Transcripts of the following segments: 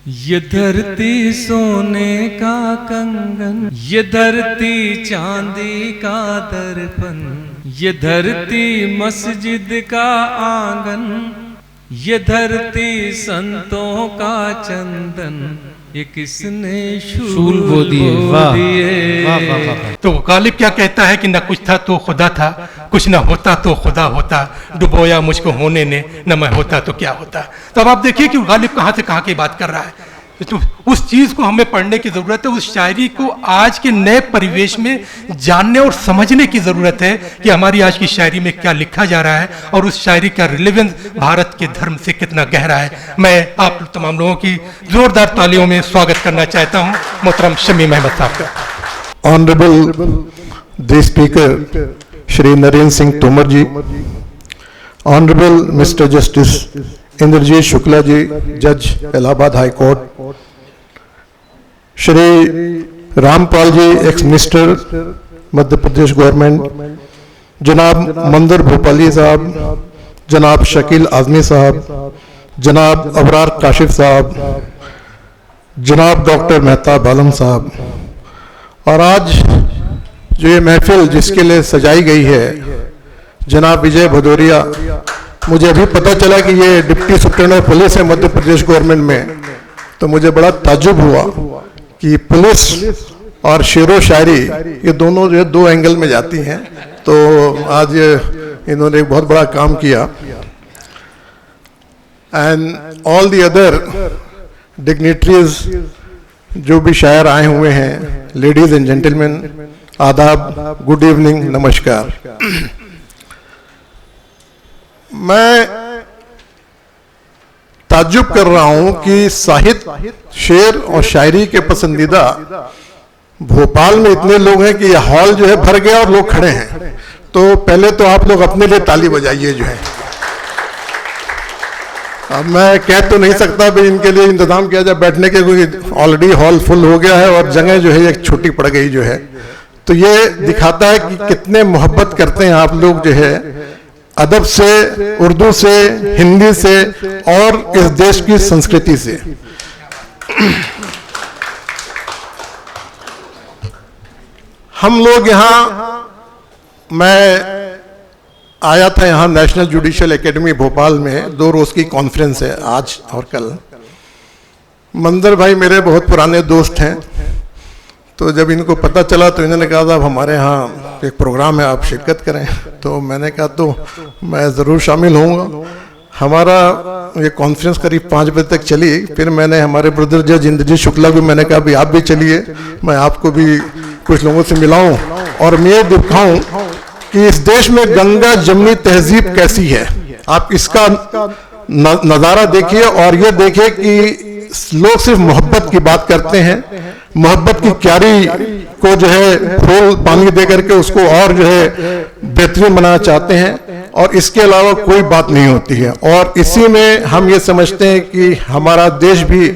ये धरती सोने का कंगन, ये धरती चांदी का दर्पण, ये धरती मस्जिद का आंगन, ये धरती संतों का चंदन, ये किसने शूल बो दिए। वाह। तो गालिब क्या कहता है कि न कुछ था तो खुदा था, कुछ न होता तो खुदा होता, डुबोया मुझको होने ने, न मैं होता तो क्या होता। तो अब आप देखिए कि गालिब कहाँ से कहाँ की बात कर रहा है। तो उस चीज़ को हमें पढ़ने की ज़रूरत है, उस शायरी को आज के नए परिवेश में जानने और समझने की ज़रूरत है कि हमारी आज की शायरी में क्या लिखा जा रहा है और उस शायरी का रिलेवेंस भारत के धर्म से कितना गहरा है। मैं आप तमाम लोगों की ज़ोरदार तालियों में स्वागत करना चाहता हूँ मोहतरम शमीम अहमद साहब का। Honourable the speaker Shri Narendra Singh Tomar ji, honourable mister justice Indrajit Shukla ji, जज Allahabad high court, Shri Rampal ji, ex minister Madhya Pradesh government, जनाब मंदर भोपाली साहब, जनाब शकील आजमी साहब, जनाब अबरार काशिफ साहब, जनाब डॉक्टर मेहताब आलम साहब, और आज जो ये महफिल जिसके लिए सजाई गई है जनाब विजय भदौरिया, मुझे अभी पता चला कि ये डिप्टी सुप्रिटेंडेंट ऑफ पुलिस है मध्य प्रदेश गवर्नमेंट में, तो मुझे बड़ा ताज्जुब हुआ कि पुलिस और शेरो शायरी ये दोनों जो है दो एंगल में जाती हैं। तो आज इन्होंने एक बहुत बड़ा काम किया। And all the other dignitaries जो भी शायर आए हुए हैं, लेडीज एंड जेंटलमैन, आदाब, गुड इवनिंग, नमस्कार। मैं ताज्जुब कर रहा हूं कि साहित्य, शेर और शायरी के पसंदीदा भोपाल में इतने लोग हैं कि यह हॉल जो है भर गया और लोग खड़े हैं। तो पहले तो आप लोग अपने लिए ताली बजाइए जो है। अब मैं कह तो नहीं सकता भाई इनके लिए इंतजाम किया जाए बैठने के, क्योंकि ऑलरेडी हॉल फुल हो गया है और जगह जो है एक छोटी पड़ गई जो है। तो ये दिखाता है कि कितने मोहब्बत करते हैं आप लोग जो है अदब से, उर्दू से, हिंदी से और इस देश की संस्कृति से। हम लोग यहाँ, मैं आया था यहाँ नेशनल जुडिशियल एकेडमी भोपाल में, 2 रोज की कॉन्फ्रेंस है आज और कल। मंदर भाई मेरे बहुत पुराने दोस्त हैं, तो जब इनको पता चला तो इन्होंने कहा था हमारे यहाँ एक प्रोग्राम है, आप शिरकत करें। तो मैंने कहा तो मैं ज़रूर शामिल होऊंगा। हमारा ये कॉन्फ्रेंस करीब 5 बजे तक चली। फिर मैंने हमारे ब्रदर जज इंद्रजीत शुक्ला को मैंने कहा भाई आप भी चलिए, मैं आपको भी कुछ लोगों से मिलाऊं और मैं ये दिखाऊं कि इस देश में गंगा जमनी तहजीब कैसी है। आप इसका नज़ारा देखिए और ये देखिए कि लोग सिर्फ मोहब्बत की बात करते हैं, मोहब्बत की क्यारी को जो है फूल पानी दे करके उसको और जो है बेहतरीन बनाना चाहते हैं, और इसके अलावा कोई बात नहीं होती है। और इसी में हम ये समझते हैं कि हमारा देश भी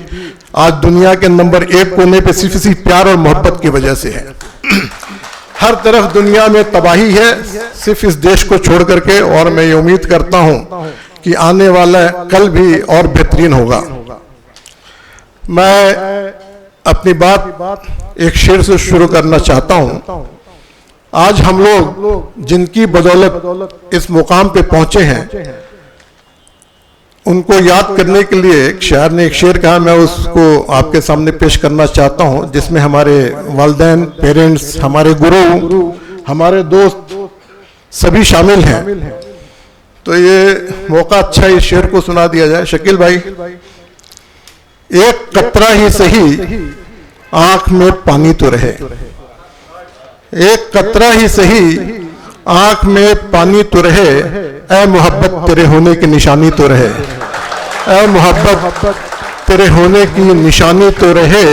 आज दुनिया के नंबर 1 कोने पे सिर्फ इसी प्यार और मोहब्बत की वजह से है। हर तरफ दुनिया में तबाही है सिर्फ इस देश को छोड़ करके, और मैं ये उम्मीद करता हूँ कि आने वाला कल भी और बेहतरीन होगा। मैं अपनी बात एक शेर से शुरू करना चाहता हूं। आज हम लोग जिनकी बदौलत इस मुकाम पे पहुंचे हैं, उनको याद करने के लिए एक शायर ने एक शेर कहा, मैं उसको आपके सामने पेश करना चाहता हूं, जिसमें हमारे वालिदैन, पेरेंट्स, हमारे गुरु, हमारे दोस्त सभी शामिल हैं। तो ये मौका अच्छा इस शेर को सुना दिया जाए। शकील भाई, एक कतरा ही सही आंख में पानी तो रहे, एक कतरा ही सही आंख में पानी तो रहे, ऐ मोहब्बत तेरे होने की निशानी तो रहे, ऐ मोहब्बत तेरे होने की निशानी तो रहे।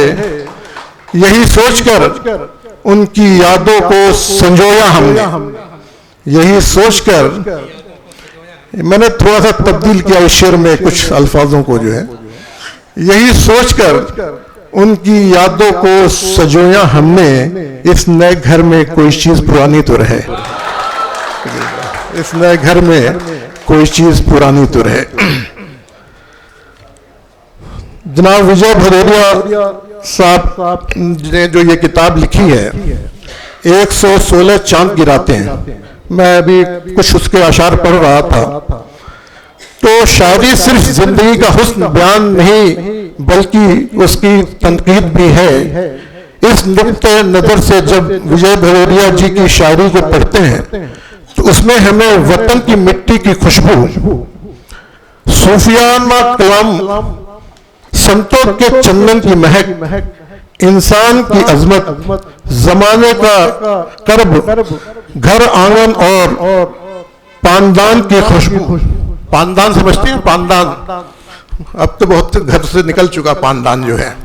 यही सोचकर उनकी यादों को संजोया हमने, यही सोचकर मैंने थोड़ा सा तब्दील किया इस शेर में कुछ अल्फाजों को जो है, यही सोचकर उनकी यादों को सजोया हमने, इस नए घर में कोई चीज पुरानी तो रहे, इस नए घर में कोई चीज पुरानी तो रहे। जनाब विजय भदौरिया साहब ने जो ये किताब लिखी है 116 चांद गिराते हैं, मैं अभी कुछ उसके अशार पढ़ रहा था। तो शायरी सिर्फ जिंदगी का हुस्न बयान नहीं बल्कि उसकी तनकीद भी है। इस नुक्ते नजर से जब विजय भदौरिया जी की शायरी को पढ़ते हैं तो उसमें हमें वतन की मिट्टी की खुशबू, सूफियाना कलाम, संतों के चंदन की महक, इंसान की अजमत, जमाने का कर्ब, घर आंगन और पानदान की खुशबू। पानदान समझते हैं? पानदान अब तो बहुत घर से निकल चुका पानदान जो है,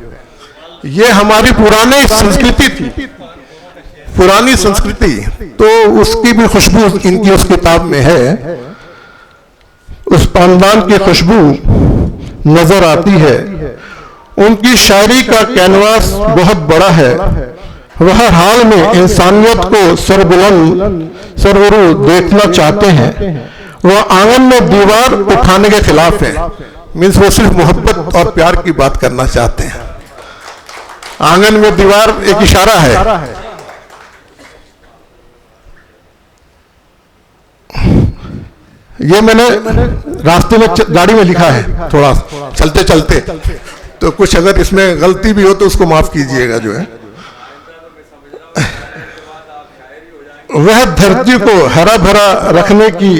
ये हमारी पुरानी संस्कृति थी, पुरानी संस्कृति। तो उसकी भी खुशबू इनकी उस किताब में है। उस पानदान की खुशबू नजर आती है। उनकी शायरी का कैनवास बहुत बड़ा है। वह हर हाल में इंसानियत को सरवरू देखना चाहते हैं। वह आंगन में दीवार उठाने के खिलाफ है। मीन्स वो सिर्फ मोहब्बत और प्यार की बात करना चाहते हैं। आंगन में दीवार एक इशारा है। ये मैंने रास्ते में गाड़ी में लिखा है, थोड़ा चलते चलते, तो कुछ अगर इसमें गलती भी हो तो उसको माफ कीजिएगा। जो है वह धरती को हरा भरा रखने की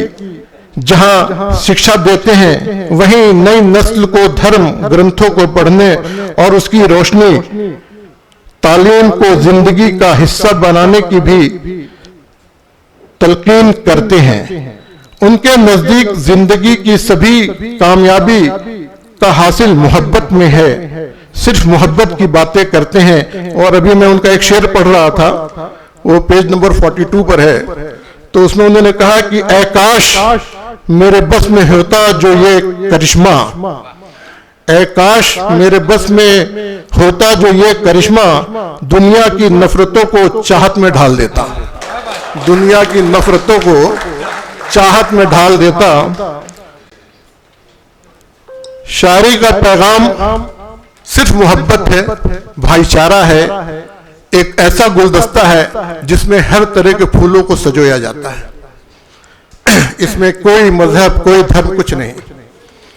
जहां शिक्षा देते हैं, वहीं नई नस्ल को धर्म ग्रंथों को पढ़ने और उसकी रोशनी तालीम को जिंदगी का हिस्सा बनाने की भी तलकीन करते हैं। उनके नजदीक जिंदगी की सभी कामयाबी का हासिल मोहब्बत में है। सिर्फ मोहब्बत की बातें करते हैं। और अभी मैं उनका एक शेर पढ़ रहा था, वो पेज नंबर 42 पर है। तो उसमें उन्होंने कहा कि ऐ काश मेरे बस में होता जो ये करिश्मा, ऐ काश मेरे बस में होता जो ये करिश्मा, दुनिया की नफरतों को चाहत में ढाल देता, दुनिया की नफरतों को चाहत में ढाल देता। शायरी का पैगाम सिर्फ मोहब्बत है, भाईचारा है, एक ऐसा गुलदस्ता है जिसमें हर तरह के फूलों को सजोया जाता है। इसमें कोई मजहब, कोई धर्म, कुछ नहीं।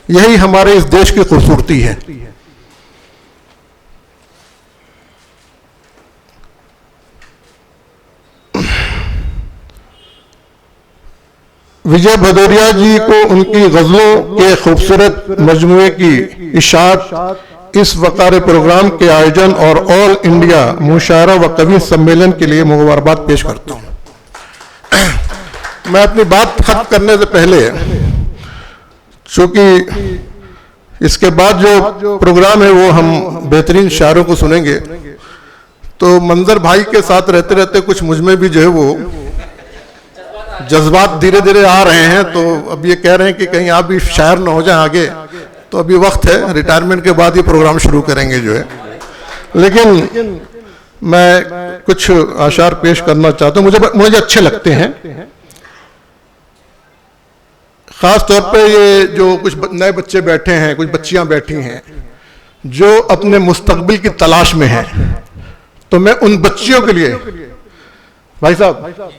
यही हमारे इस देश की खूबसूरती है। विजय भदौरिया जी को उनकी गजलों के खूबसूरत मजमूए की इशाअत इस वक़ार प्रोग्राम के आयोजन और ऑल इंडिया मुशायरा व कवि सम्मेलन के लिए मुबारकबाद पेश करता हूँ। मैं अपनी बात खत्म करने से पहले, चूंकि इसके बाद जो प्रोग्राम है वो हम बेहतरीन शायरों को सुनेंगे, तो मंजर भाई के साथ रहते रहते कुछ मुझमें भी जो है वो जज्बात धीरे धीरे आ रहे हैं। तो अब ये कह रहे हैं कि कहीं आप भी शायर न हो जाए आगे, तो अभी वक्त है, रिटायरमेंट के बाद ये प्रोग्राम शुरू करेंगे जो है। लेकिन मैं कुछ आशार पेश करना चाहता हूँ, मुझे अच्छे लगते हैं। खास तौर पे ये जो कुछ नए बच्चे बैठे हैं, कुछ बच्चियां बैठी हैं जो अपने मुस्तकबिल की तलाश में हैं, तो मैं उन बच्चियों के लिए भाई साहब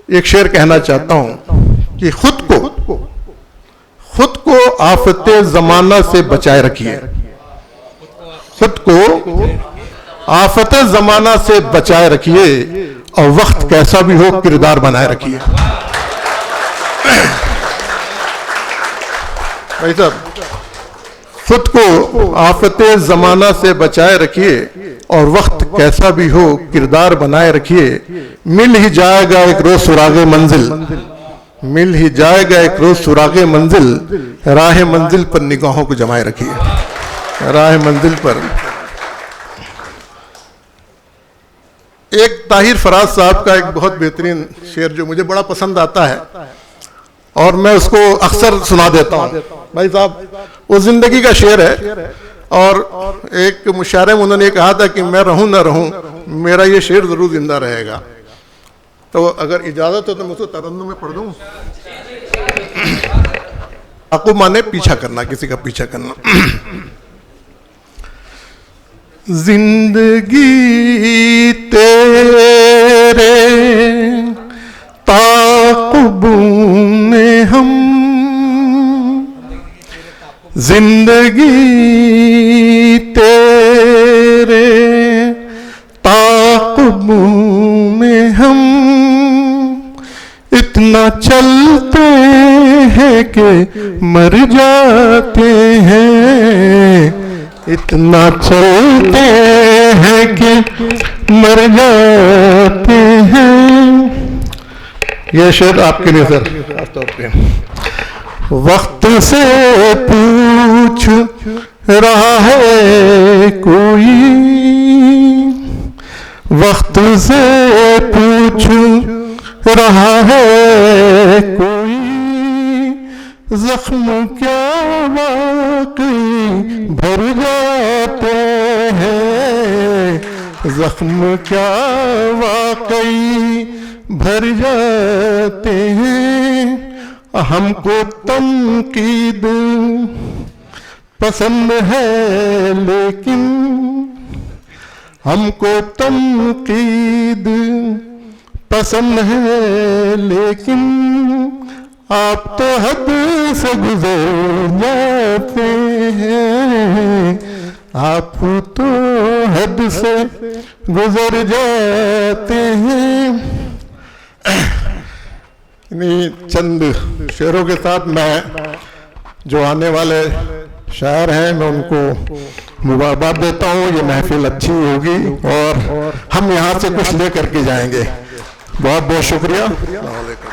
एक शेर कहना चाहता हूं कि खुद को आफते जमाना से बचाए रखिए, खुद को आफते जमाना से बचाए रखिए, और वक्त कैसा भी हो किरदार बनाए रखिए। भाई साहब, खुद को आफते जमाना से बचाए रखिए और वक्त कैसा भी हो किरदार बनाए रखिए। मिल ही जाएगा एक रोज सुरागे मंजिल, मिल ही जाएगा एक रोज सुरागे मंजिल, राह मंजिल पर निगाहों को जमाए रखिए, राह मंजिल पर। एक ताहिर फराज साहब का एक बहुत बेहतरीन शेर जो मुझे बड़ा पसंद आता है और मैं उसको अक्सर सुना देता हूँ। भाई साहब, वो जिंदगी का शेर है और एक मुशायरे में उन्होंने कहा था कि मैं रहूं ना रहूं, मेरा ये शेर जरूर जिंदा रहेगा। तो अगर इजाजत हो तो मैं उसको तरन्नुम में पढ़ दूं। ताकुब माने पीछा करना, किसी का पीछा करना। जिंदगी तेरे ताकुब में हम, जिंदगी तेरे ताकुब में हम इतना चलते हैं कि मर जाते हैं, इतना चलते हैं कि मर जाते हैं। यह शेर आपके लिए सर खास तौर पे। वक्त से पूछ रहा है कोई, वक्त से पूछ रहा है कोई, जख्म क्या वाकई भर जाते हैं, जख्म क्या वाकई भर जाते हैं। हमको तनकीद पसंद है लेकिन, हमको तनकीद पसंद है लेकिन, आप तो हद से गुजर जाते हैं, आप तो हद से गुजर जाते हैं। इन्हीं चंद शेरों के साथ मैं जो आने वाले शायर हैं मैं उनको मुबारकबाद देता हूँ। ये महफिल अच्छी होगी और हम यहाँ से कुछ ले करके जाएंगे। बहुत बहुत शुक्रिया। अस्सलाम वालेकुम।